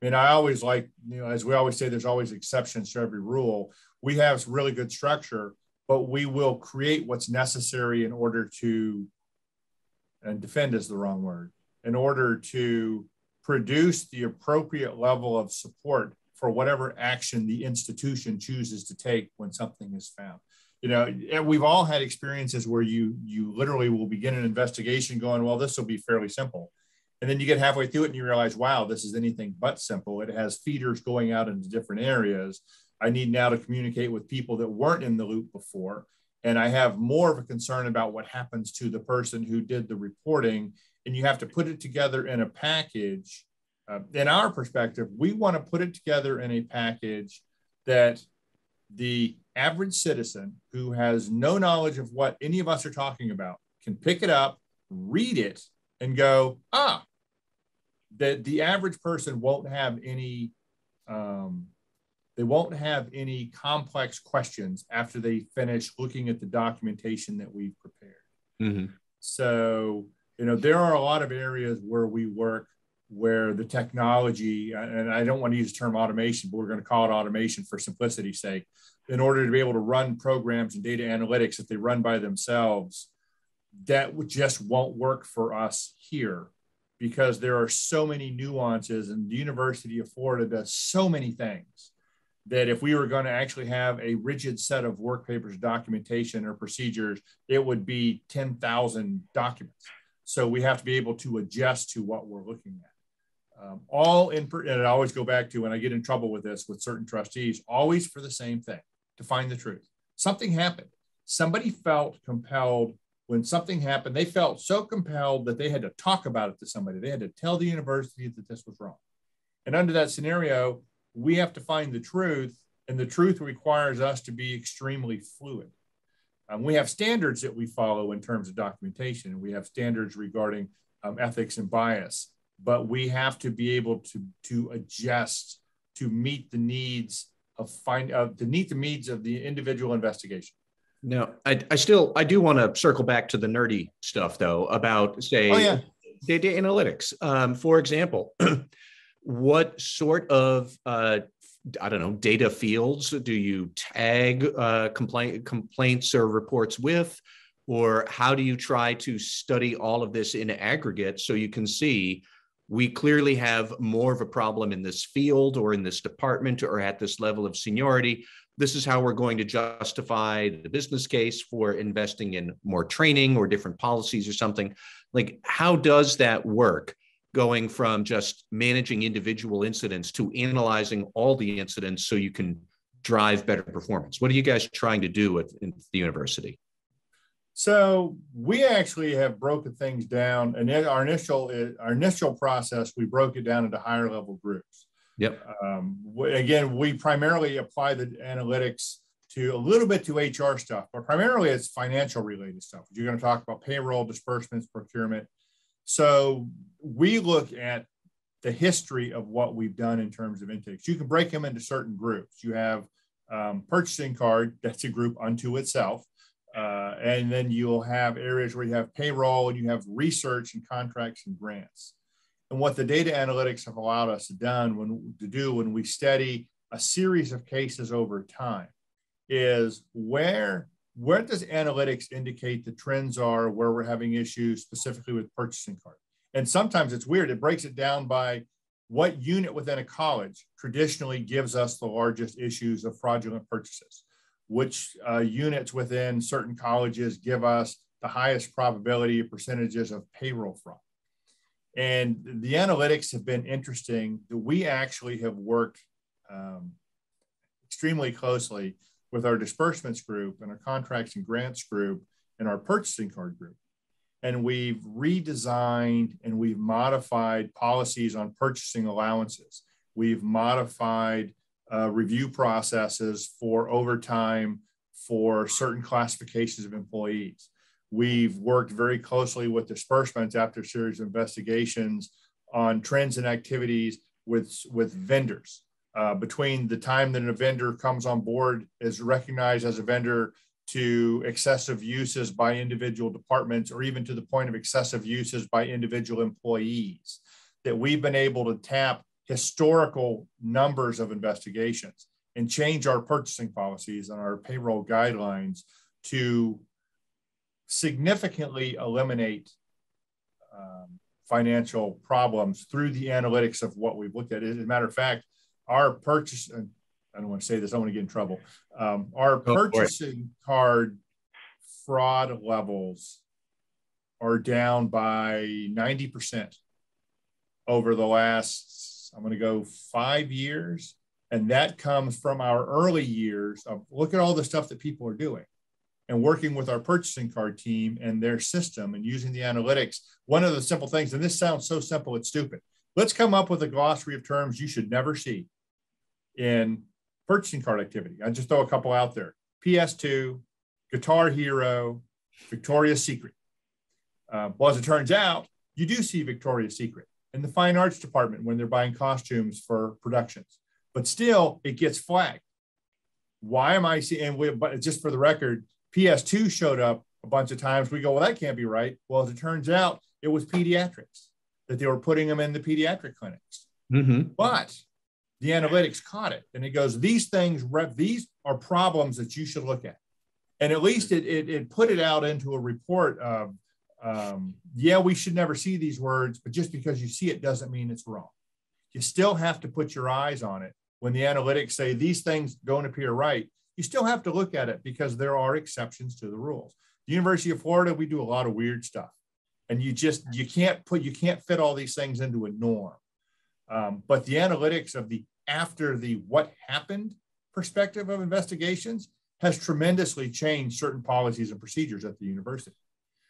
I mean, I always like, as we always say, there's always exceptions to every rule. We have really good structure, but we will create what's necessary in order to, and defend is the wrong word, in order to produce the appropriate level of support for whatever action the institution chooses to take when something is found. And we've all had experiences where you literally will begin an investigation going, well, this will be fairly simple. And then you get halfway through it and you realize, wow, this is anything but simple. It has feeders going out into different areas. I need now to communicate with people that weren't in the loop before. And I have more of a concern about what happens to the person who did the reporting. And you have to put it together in a package. In our perspective, we want to put it together in a package that the average citizen who has no knowledge of what any of us are talking about can pick it up, read it, and go, that the average person won't have any, they won't have any complex questions after they finish looking at the documentation that we've prepared. Mm-hmm. So, there are a lot of areas where we work where the technology, and I don't want to use the term automation, but we're going to call it automation for simplicity's sake, in order to be able to run programs and data analytics, if they run by themselves, that just won't work for us here because there are so many nuances, and the University of Florida does so many things that if we were going to actually have a rigid set of work papers, documentation, or procedures, it would be 10,000 documents. So we have to be able to adjust to what we're looking at. And I always go back to when I get in trouble with this with certain trustees, always for the same thing, to find the truth. Something happened. Somebody felt compelled. When something happened, they felt so compelled that they had to talk about it to somebody. They had to tell the university that this was wrong. And under that scenario, we have to find the truth, and the truth requires us to be extremely fluid. We have standards that we follow in terms of documentation. We have standards regarding ethics and bias, but we have to be able to adjust to meet the needs of the individual investigation. No, I do want to circle back to the nerdy stuff though about data analytics. For example, what sort of data fields do you tag complaints or reports with, or how do you try to study all of this in aggregate so you can see we clearly have more of a problem in this field or in this department or at this level of seniority? This is how we're going to justify the business case for investing in more training or different policies or something. Like, how does that work, going from just managing individual incidents to analyzing all the incidents so you can drive better performance? What are you guys trying to do in the university? So we actually have broken things down, and in our initial process, we broke it down into higher level groups. Yep. Again, we primarily apply the analytics to a little bit to HR stuff, but primarily it's financial related stuff. You're going to talk about payroll, disbursements, procurement. So we look at the history of what we've done in terms of intakes. You can break them into certain groups. You have purchasing card, that's a group unto itself. And then you'll have areas where you have payroll and you have research and contracts and grants. And what the data analytics have allowed us to do when we study a series of cases over time is where does analytics indicate the trends are, where we're having issues specifically with purchasing card. And sometimes it's weird. It breaks it down by what unit within a college traditionally gives us the largest issues of fraudulent purchases, which units within certain colleges give us the highest probability of percentages of payroll fraud. And the analytics have been interesting. We actually have worked extremely closely with our disbursements group and our contracts and grants group and our purchasing card group. And we've redesigned and we've modified policies on purchasing allowances. We've modified review processes for overtime for certain classifications of employees. We've worked very closely with disbursements after a series of investigations on trends and activities with vendors. Between the time that a vendor comes on board, is recognized as a vendor, to excessive uses by individual departments, or even to the point of excessive uses by individual employees, that we've been able to tap historical numbers of investigations and change our purchasing policies and our payroll guidelines to significantly eliminate financial problems through the analytics of what we've looked at. As a matter of fact, our purchase, and I don't want to say this, I want to get in trouble. Our purchasing card fraud levels are down by 90% over the last, I'm going to go 5 years. And that comes from our early years of look at all the stuff that people are doing and working with our purchasing card team and their system and using the analytics. One of the simple things, and this sounds so simple, it's stupid. Let's come up with a glossary of terms you should never see in purchasing card activity. I just throw a couple out there: PS2, Guitar Hero, Victoria's Secret. Well, as it turns out, you do see Victoria's Secret in the fine arts department when they're buying costumes for productions, but still it gets flagged. Why am I seeing, but just for the record, PS2 showed up a bunch of times. We go, well, that can't be right. Well, as it turns out, it was pediatrics, that they were putting them in the pediatric clinics. Mm-hmm. But the analytics caught it, and it goes, these things, these are problems that you should look at. And at least it put it out into a report of, yeah, we should never see these words, but just because you see it doesn't mean it's wrong. You still have to put your eyes on it. When the analytics say these things don't appear right, you still have to look at it because there are exceptions to the rules. The University of Florida, we do a lot of weird stuff, and you can't fit all these things into a norm. But the analytics of the after the what happened perspective of investigations has tremendously changed certain policies and procedures at the university.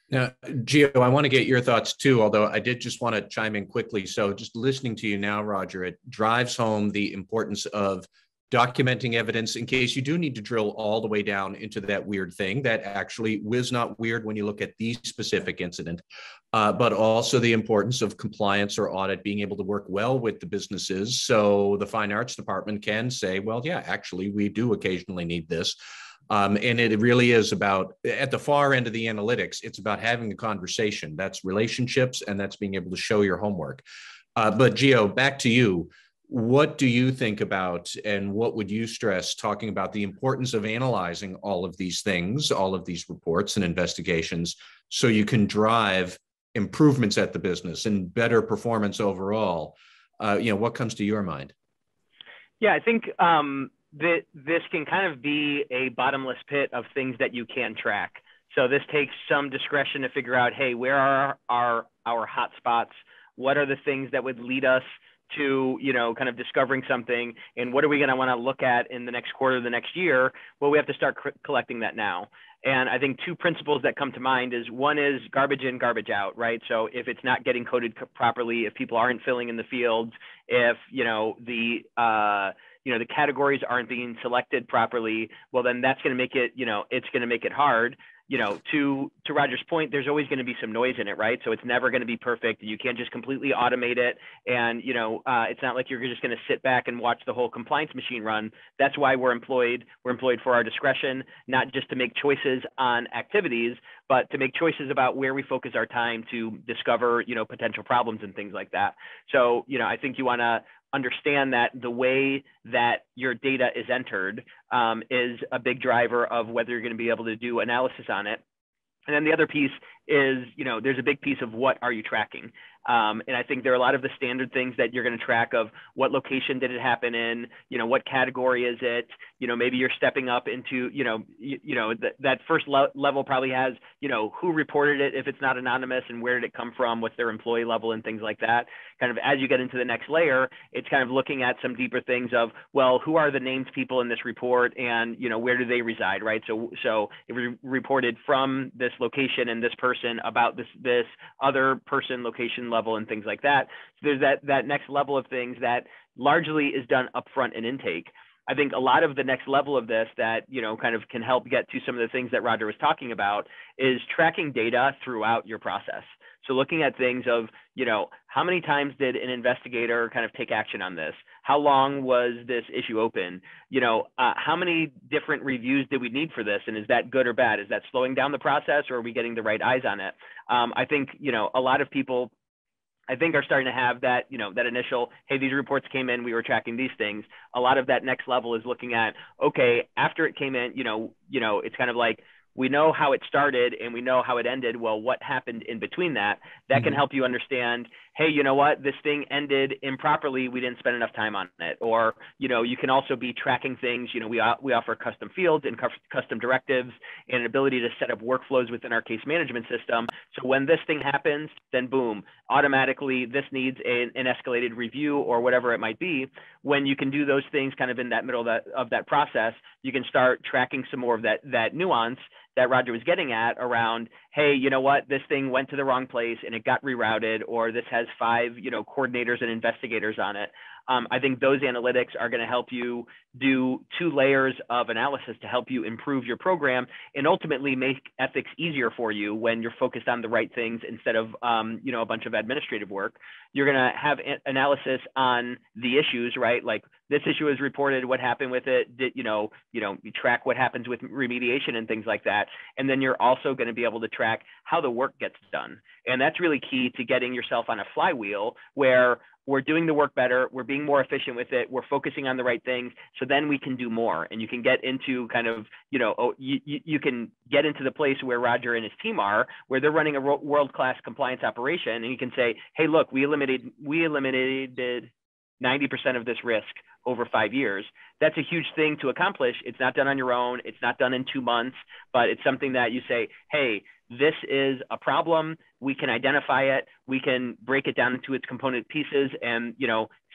Now, Gio, I want to get your thoughts too, although I did just want to chime in quickly. So just listening to you now, Roger, it drives home the importance of documenting evidence in case you do need to drill all the way down into that weird thing that actually was not weird when you look at the specific incident, but also the importance of compliance or audit, being able to work well with the businesses. So the fine arts department can say, well, yeah, actually, we do occasionally need this. And it really is about, at the far end of the analytics, it's about having a conversation. That's relationships, and that's being able to show your homework. But Gio, back to you. What do you think about, and what would you stress talking about the importance of analyzing all of these things, all of these reports and investigations, so you can drive improvements at the business and better performance overall? What comes to your mind? Yeah, I think this can kind of be a bottomless pit of things that you can track. So this takes some discretion to figure out, hey, where are our hot spots? What are the things that would lead us to, kind of discovering something, and what are we going to want to look at in the next quarter, the next year? Well, we have to start collecting that now. And I think two principles that come to mind is, one is garbage in, garbage out, right? So if it's not getting coded properly, if people aren't filling in the fields, if, the categories aren't being selected properly, well, then that's going to make it, it's going to make it hard. To Roger's point, there's always going to be some noise in it, right? So it's never going to be perfect. You can't just completely automate it. And, it's not like you're just going to sit back and watch the whole compliance machine run. That's why we're employed. We're employed for our discretion, not just to make choices on activities, but to make choices about where we focus our time to discover, potential problems and things like that. So, I think you want to understand that the way that your data is entered is a big driver of whether you're going to be able to do analysis on it. And then the other piece is, there's a big piece of what are you tracking? And I think there are a lot of the standard things that you're going to track of what location did it happen in, what category is it, maybe you're stepping up into, that first level probably has, who reported it if it's not anonymous and where did it come from, what's their employee level and things like that. Kind of as you get into the next layer, it's kind of looking at some deeper things of, well, who are the named people in this report and, where do they reside, right? So it was reported from this location and this person about this other person, location, level, and things like that. So there's that next level of things that largely is done upfront in intake. I think a lot of the next level of this that, kind of can help get to some of the things that Roger was talking about is tracking data throughout your process. So looking at things of, how many times did an investigator kind of take action on this? How long was this issue open? How many different reviews did we need for this? And is that good or bad? Is that slowing down the process, or are we getting the right eyes on it? I think, a lot of people, I think, are starting to have that, that initial, hey, these reports came in, we were tracking these things. A lot of that next level is looking at, okay, after it came in, it's kind of like, we know how it started and we know how it ended. Well, what happened in between that? That can help you understand, hey, you know what, this thing ended improperly. We didn't spend enough time on it. Or, you can also be tracking things. We offer custom fields and custom directives and an ability to set up workflows within our case management system. So when this thing happens, then boom, automatically this needs an escalated review or whatever it might be. When you can do those things kind of in that middle of that process, you can start tracking some more of that nuance that Roger was getting at around, hey, you know what, this thing went to the wrong place and it got rerouted, or this has 5, coordinators and investigators on it. I think those analytics are going to help you do 2 layers of analysis to help you improve your program and ultimately make ethics easier for you when you're focused on the right things instead of, a bunch of administrative work. You're going to have analysis on the issues, right? Like this issue is reported, what happened with it? Did, you track what happens with remediation and things like that. And then you're also going to be able to track how the work gets done. And that's really key to getting yourself on a flywheel where we're doing the work better, we're being more efficient with it, we're focusing on the right things, so then we can do more. And you can get into kind of, you can get into the place where Roger and his team are, where they're running a world-class compliance operation, and you can say, hey, look, we eliminated 90% of this risk over 5 years. That's a huge thing to accomplish. It's not done on your own. It's not done in 2 months, but it's something that you say, hey, this is a problem. We can identify it. We can break it down into its component pieces and,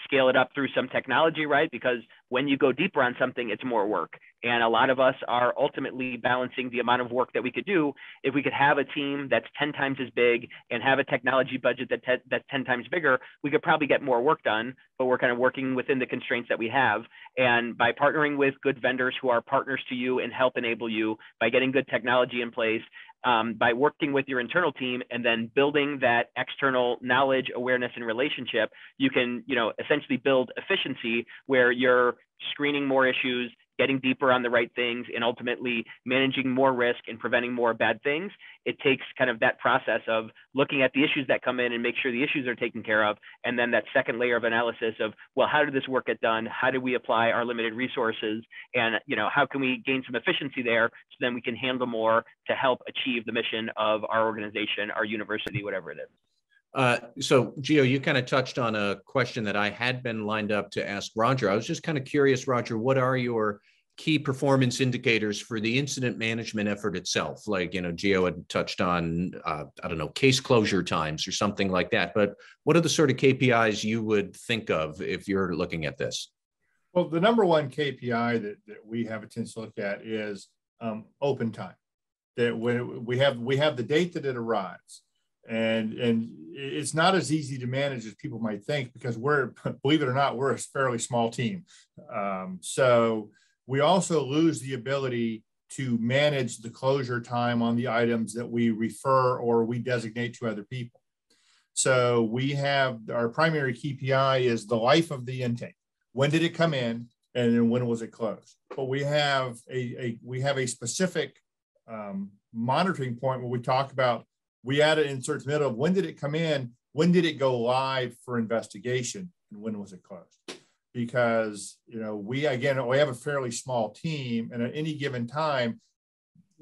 scale it up through some technology, right? Because when you go deeper on something, it's more work. And a lot of us are ultimately balancing the amount of work that we could do. If we could have a team that's 10 times as big and have a technology budget that's 10 times bigger, we could probably get more work done, but we're kind of working within the constraints that we have. And by partnering with good vendors who are partners to you and help enable you, by getting good technology in place, by working with your internal team and then building that external knowledge, awareness, and relationship, you can, essentially build efficiency where you're screening more issues, getting deeper on the right things, and ultimately managing more risk and preventing more bad things. It takes kind of that process of looking at the issues that come in and make sure the issues are taken care of. And then that second layer of analysis of, well, how did this work get done? How do we apply our limited resources? And, how can we gain some efficiency there so then we can handle more to help achieve the mission of our organization, our university, whatever it is. So, Gio, you kind of touched on a question that I had been lined up to ask Roger. I was just kind of curious, Roger, what are your key performance indicators for the incident management effort itself? Like, Gio had touched on, case closure times or something like that. But what are the sort of KPIs you would think of if you're looking at this? Well, the number one KPI that we have a tendency to look at is open time. That when we have the date that it arrives. And it's not as easy to manage as people might think, because believe it or not, we're a fairly small team. So we also lose the ability to manage the closure time on the items that we refer or we designate to other people. So we have our primary KPI is the life of the intake. When did it come in, and then when was it closed? But we have a specific monitoring point where we talk about. We added insert middle of when did it come in, when did it go live for investigation, and when was it closed? Because we have a fairly small team, and at any given time,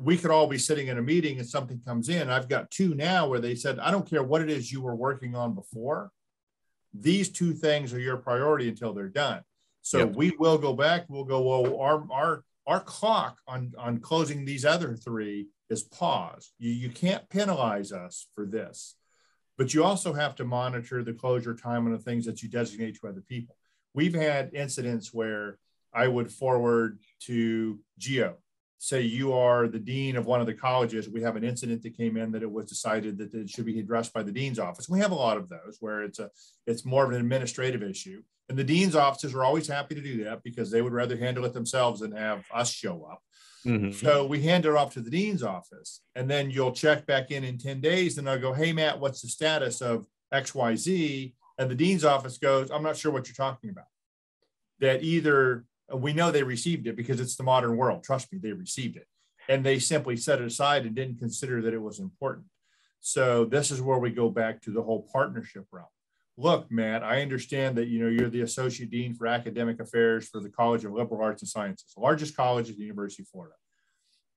we could all be sitting in a meeting and something comes in. I've got two now where they said, I don't care what it is you were working on before. These two things are your priority until they're done. So we will go back. We'll go, well, our clock on closing these other three is paused. You can't penalize us for this, but you also have to monitor the closure time and the things that you designate to other people. We've had incidents where I would forward to Geo, say you are the dean of one of the colleges. We have an incident that came in that it was decided that it should be addressed by the dean's office. We have a lot of those where it's more of an administrative issue. And the dean's offices are always happy to do that because they would rather handle it themselves than have us show up. Mm-hmm. So we hand it off to the dean's office, and then you'll check back in 10 days. And I'll go, hey, Matt, what's the status of XYZ? And the dean's office goes, I'm not sure what you're talking about. That either we know they received it because it's the modern world. Trust me, they received it. And they simply set it aside and didn't consider that it was important. So this is where we go back to the whole partnership realm. Look, Matt, I understand that, you're the Associate Dean for Academic Affairs for the College of Liberal Arts and Sciences, the largest college at the University of Florida.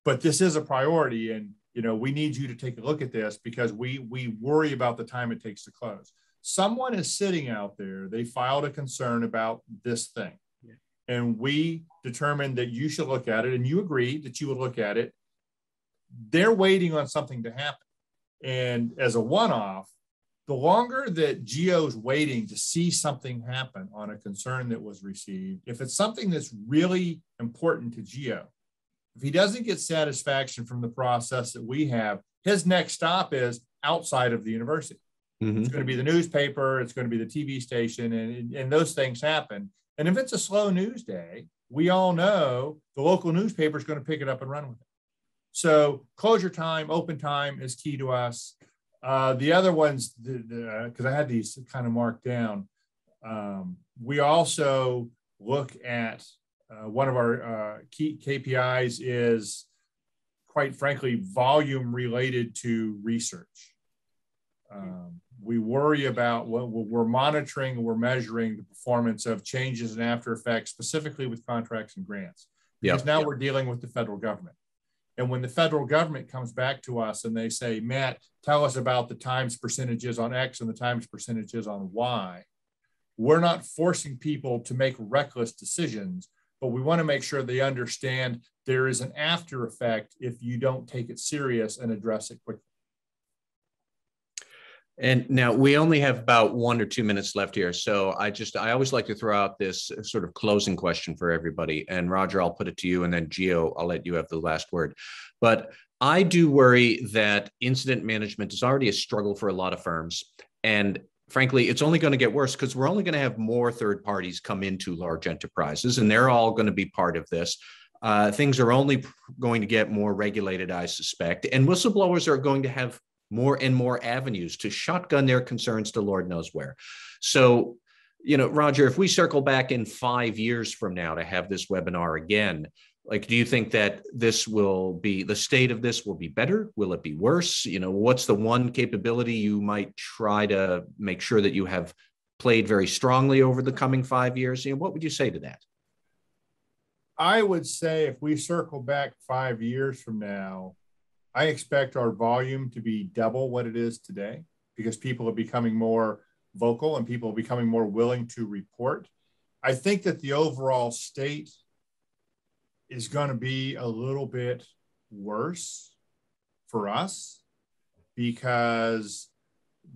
But this is a priority, and, we need you to take a look at this because we worry about the time it takes to close. Someone is sitting out there, they filed a concern about this thing. Yeah. And we determined that you should look at it, and you agreed that you would look at it. They're waiting on something to happen. And as a one-off, the longer that Geo's waiting to see something happen on a concern that was received, if it's something that's really important to Geo, if he doesn't get satisfaction from the process that we have, his next stop is outside of the university. Mm-hmm. It's going to be the newspaper, it's going to be the TV station, and those things happen. And if it's a slow news day, we all know the local newspaper is going to pick it up and run with it. So closure time, open time is key to us. The other ones, because I had these kind of marked down, we also look at one of our key KPIs is, quite frankly, volume related to research. We worry about what we're monitoring, we're measuring the performance of changes and after effects, specifically with contracts and grants, because now we're dealing with the federal government. And when the federal government comes back to us and they say, Matt, tell us about the times percentages on X and the times percentages on Y, we're not forcing people to make reckless decisions, but we want to make sure they understand there is an after effect if you don't take it serious and address it quickly. And now we only have about 1 or 2 minutes left here. So I always like to throw out this sort of closing question for everybody. And Roger, I'll put it to you, and then Geo, I'll let you have the last word. But I do worry that incident management is already a struggle for a lot of firms. And frankly, it's only going to get worse because we're only going to have more third parties come into large enterprises, and they're all going to be part of this. Things are only going to get more regulated, I suspect. And whistleblowers are going to have more and more avenues to shotgun their concerns to Lord knows where. So, Roger, if we circle back in 5 years from now to have this webinar again, do you think that the state of this will be better? Will it be worse? What's the one capability you might try to make sure that you have played very strongly over the coming 5 years? What would you say to that? I would say if we circle back 5 years from now, I expect our volume to be double what it is today because people are becoming more vocal and people are becoming more willing to report. I think that the overall state is going to be a little bit worse for us because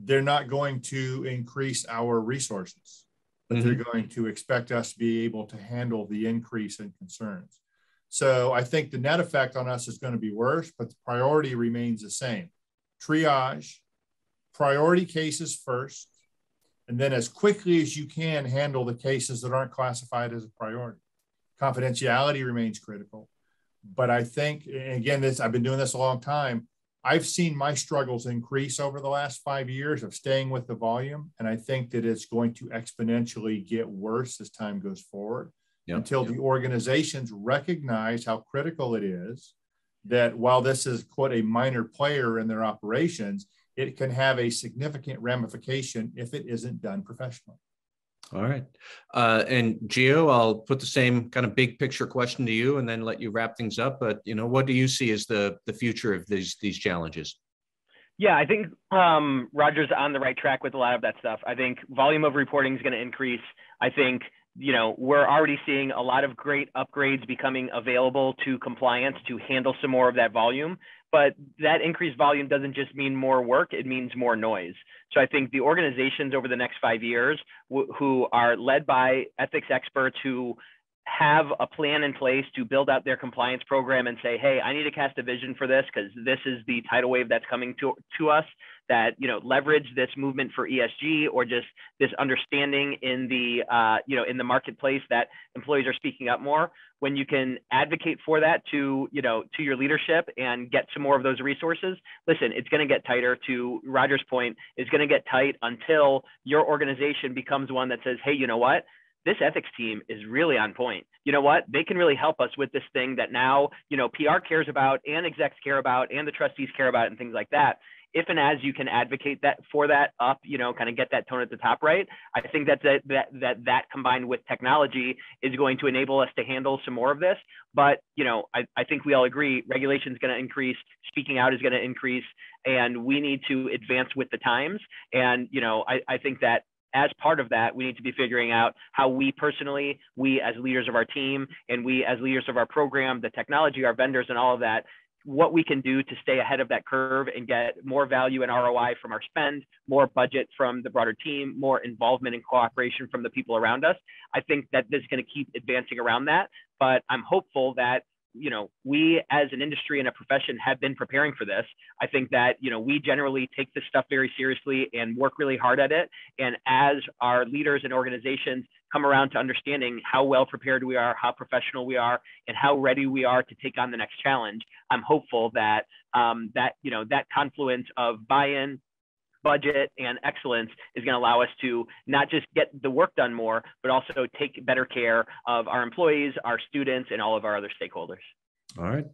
they're not going to increase our resources, but they're going to expect us to be able to handle the increase in concerns. So I think the net effect on us is going to be worse, but the priority remains the same. Triage, priority cases first, and then as quickly as you can handle the cases that aren't classified as a priority. Confidentiality remains critical. But I think, again, I've been doing this a long time. I've seen my struggles increase over the last 5 years of staying with the volume. And I think that it's going to exponentially get worse as time goes forward. Until the organizations recognize how critical it is that while this is, quote, a minor player in their operations, it can have a significant ramification if it isn't done professionally. All right. And Gio, I'll put the same kind of big picture question to you and then let you wrap things up. But, what do you see as the future of these challenges? Yeah, I think Roger's on the right track with a lot of that stuff. I think volume of reporting is going to increase. I think, we're already seeing a lot of great upgrades becoming available to compliance to handle some more of that volume. But that increased volume doesn't just mean more work, it means more noise. So I think the organizations over the next 5 years who are led by ethics experts who have a plan in place to build out their compliance program and say, hey, I need to cast a vision for this because this is the tidal wave that's coming to us, that, leverage this movement for ESG or just this understanding in the, in the marketplace that employees are speaking up more. When you can advocate for that to your leadership and get some more of those resources, listen, it's going to get tighter. To Roger's point, it's going to get tight until your organization becomes one that says, hey, you know what? This ethics team is really on point. You know what? They can really help us with this thing that now, PR cares about and execs care about and the trustees care about and things like that. If and as you can advocate for that up, kind of get that tone at the top right, I think that combined with technology is going to enable us to handle some more of this. But, I think we all agree regulation is going to increase, speaking out is going to increase, and we need to advance with the times. And, I think that as part of that, we need to be figuring out how we personally, we as leaders of our team, and we as leaders of our program, the technology, our vendors, and all of that, what we can do to stay ahead of that curve and get more value and ROI from our spend, more budget from the broader team, more involvement and cooperation from the people around us. I think that this is going to keep advancing around that, but I'm hopeful that we as an industry and a profession have been preparing for this. I think that, we generally take this stuff very seriously and work really hard at it. And as our leaders and organizations come around to understanding how well prepared we are, how professional we are, and how ready we are to take on the next challenge, I'm hopeful that, that confluence of buy-in, budget, and excellence is going to allow us to not just get the work done more, but also take better care of our employees, our students, and all of our other stakeholders. All right.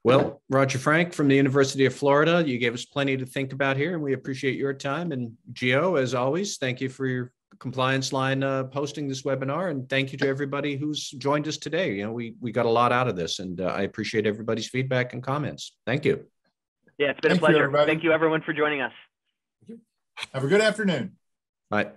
Well, Roger Frank from the University of Florida, you gave us plenty to think about here, and we appreciate your time. And Gio, as always, thank you for your compliance line hosting this webinar, and thank you to everybody who's joined us today. We got a lot out of this, and I appreciate everybody's feedback and comments. Thank you. Yeah, it's been a pleasure. Thank you, everyone, for joining us. Have a good afternoon. Bye.